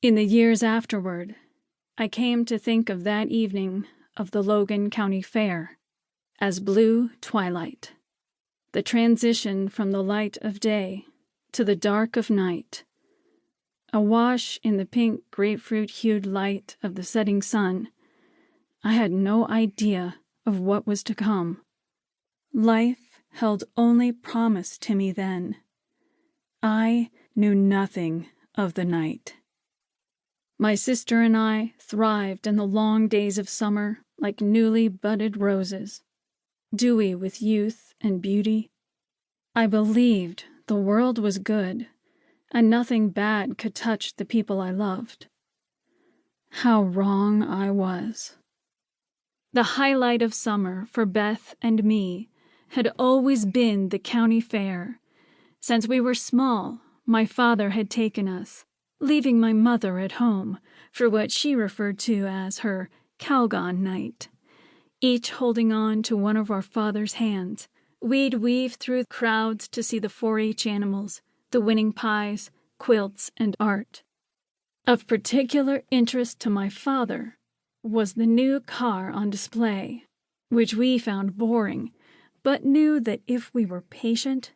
In the years afterward, I came to think of that evening of the Logan County Fair as blue twilight, the transition from the light of day to the dark of night, awash in the pink grapefruit-hued light of the setting sun. I had no idea of what was to come. Life held only promise to me then. I knew nothing of the night. My sister and I thrived in the long days of summer like newly budded roses, dewy with youth and beauty. I believed the world was good, and nothing bad could touch the people I loved. How wrong I was. The highlight of summer for Beth and me had always been the county fair. Since we were small, my father had taken us, leaving my mother at home for what she referred to as her Calgon night. Each holding on to one of our father's hands, we'd weave through crowds to see the 4-H animals, the winning pies, quilts, and art. Of particular interest to my father was the new car on display, which we found boring, but knew that if we were patient,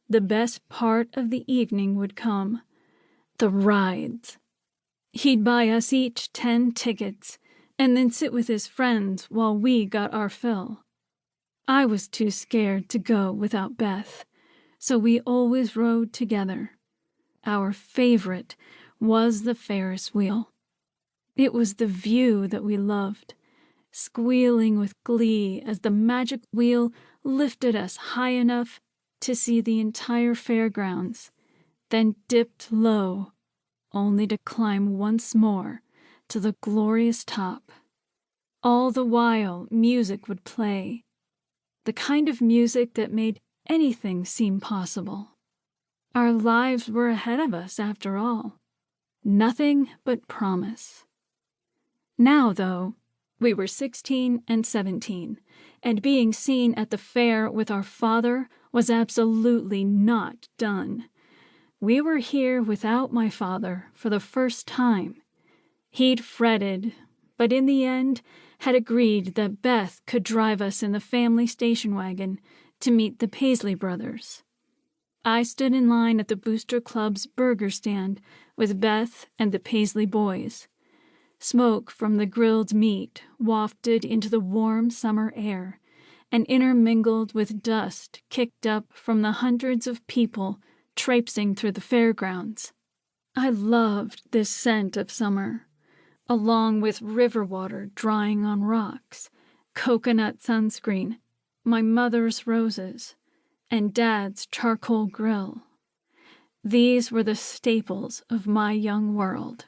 the best part of the evening would come. The rides. He'd buy us each 10 tickets and then sit with his friends while we got our fill. I was too scared to go without Beth, so we always rode together. Our favorite was the Ferris wheel. It was the view that we loved, squealing with glee as the magic wheel lifted us high enough to see the entire fairgrounds, then dipped low, only to climb once more to the glorious top. All the while, music would play, the kind of music that made anything seem possible. Our lives were ahead of us, after all. Nothing but promise. Now, though, we were 16 and 17, and being seen at the fair with our father was absolutely not done. We were here without my father for the first time. He'd fretted, but in the end had agreed that Beth could drive us in the family station wagon to meet the Paisley brothers. I stood in line at the Booster Club's burger stand with Beth and the Paisley boys. Smoke from the grilled meat wafted into the warm summer air and intermingled with dust kicked up from the hundreds of people traipsing through the fairgrounds. I loved this scent of summer, along with river water drying on rocks, coconut sunscreen, my mother's roses, and Dad's charcoal grill. These were the staples of my young world.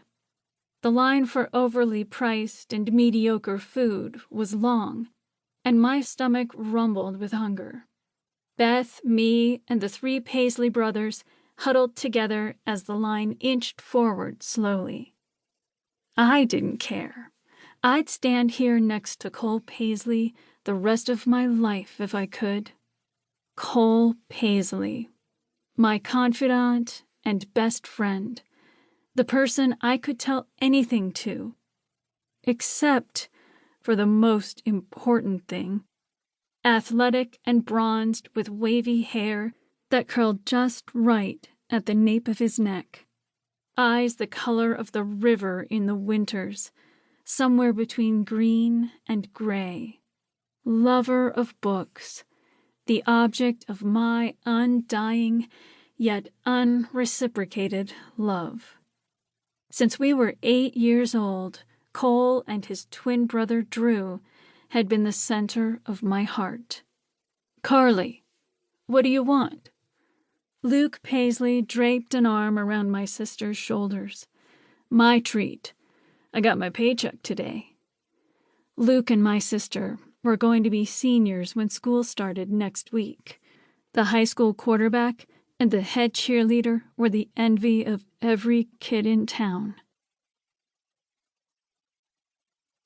The line for overly priced and mediocre food was long, and my stomach rumbled with hunger. Beth, me, and the 3 Paisley brothers huddled together as the line inched forward slowly. I didn't care. I'd stand here next to Cole Paisley the rest of my life if I could. Cole Paisley, my confidant and best friend, the person I could tell anything to, except for the most important thing. Athletic and bronzed with wavy hair that curled just right at the nape of his neck. Eyes the color of the river in the winters, somewhere between green and gray. Lover of books, the object of my undying yet unreciprocated love. Since we were 8 years old, Cole and his twin brother Drew had been the center of my heart. "Carlie, what do you want?" Luke Paisley draped an arm around my sister's shoulders. "My treat. I got my paycheck today." Luke and my sister were going to be seniors when school started next week. The high school quarterback and the head cheerleader were the envy of every kid in town.